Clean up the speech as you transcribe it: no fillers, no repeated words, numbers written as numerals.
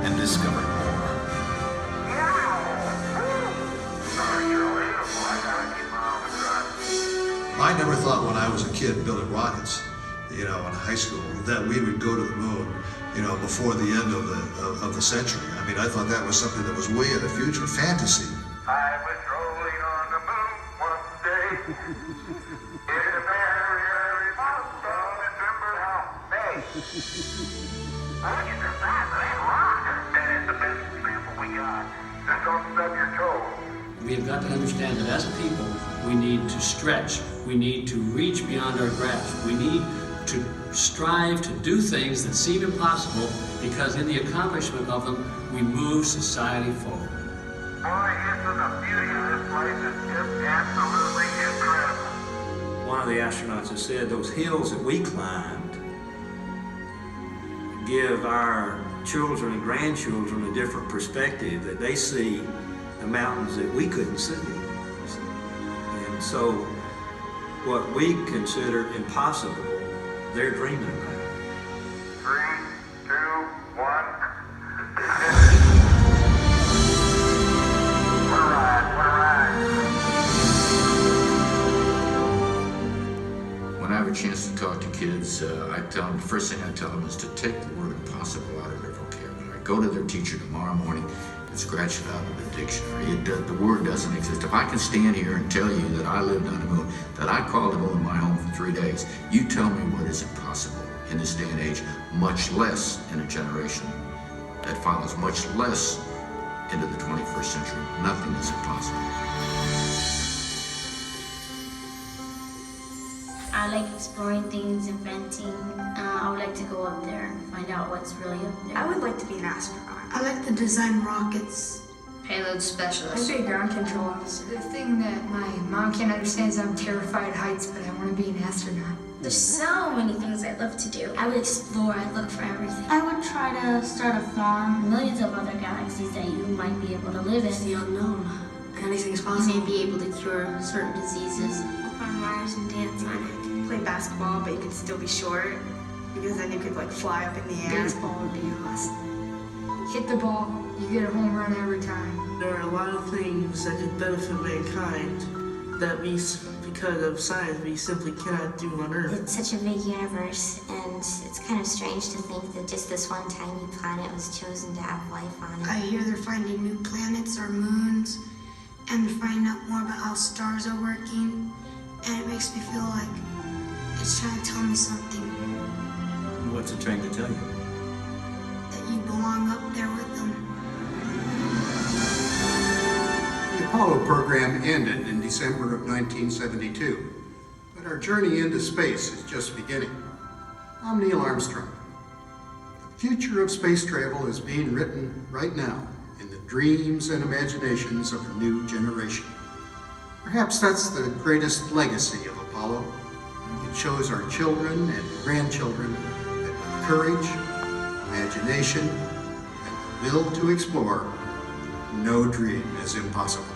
and discover more. I never thought when I was a kid building rockets, in high school, that we would go to the moon, before the end of the century. I mean, I thought that was something that was way in the future, fantasy. I was rolling on the moon one day. In a very early month of December. Hey, I want you to survive that rock. That is the best example we got. Just don't stub your toe. We have got to understand that as a people, we need to stretch. We need to reach beyond our grasp. We need to strive to do things that seem impossible, because in the accomplishment of them, we move society forward. Boy, isn't the beauty of this place is just absolutely incredible. One of the astronauts has said those hills that we climbed give our children and grandchildren a different perspective, that they see the mountains that we couldn't see. And so what we consider impossible, they're dreaming about. 3, 2, 1. What a ride. When I have a chance to talk to kids, I tell them, the first thing I tell them is to take the word impossible out of their vocabulary. Go to their teacher tomorrow morning and scratch it out of the dictionary. The word doesn't exist. If I can stand here and tell you that I lived on the moon, that I called the moon my home for 3 days, you tell me what is impossible in this day and age, much less in a generation that follows, much less into the 21st century. Nothing is impossible. I like exploring things, inventing. I would like to go up there and find out what's really up there. I would like to be an astronaut. I like to design rockets. Payload specialist. I'd be a ground control officer. The thing that my mom can't understand is I'm terrified of heights, but I want to be an astronaut. There's so many things I'd love to do. I would explore, I'd look for everything. I would try to start a farm. Millions of other galaxies that you might be able to live in. It's the unknown. Anything's You possible. may be able to cure certain diseases. Up on Mars and dance on it. Play basketball, but you could still be short, because then you could fly up in the air. Baseball would be awesome. Hit the ball, you get a home run every time. There are a lot of things that could benefit mankind that we, because of science, we simply cannot do on Earth. It's such a big universe, and it's kind of strange to think that just this one tiny planet was chosen to have life on it. I hear they're finding new planets or moons, and they're finding out more about how stars are working, and it makes me feel like it's trying to tell me something, What's it trying to tell you? that you belong up there with them. The Apollo program ended in December of 1972, but our journey into space is just beginning. I'm Neil Armstrong. The future of space travel is being written right now in the dreams and imaginations of a new generation. Perhaps that's the greatest legacy of Apollo. It shows our children and grandchildren that with courage, imagination, and the will to explore, no dream is impossible.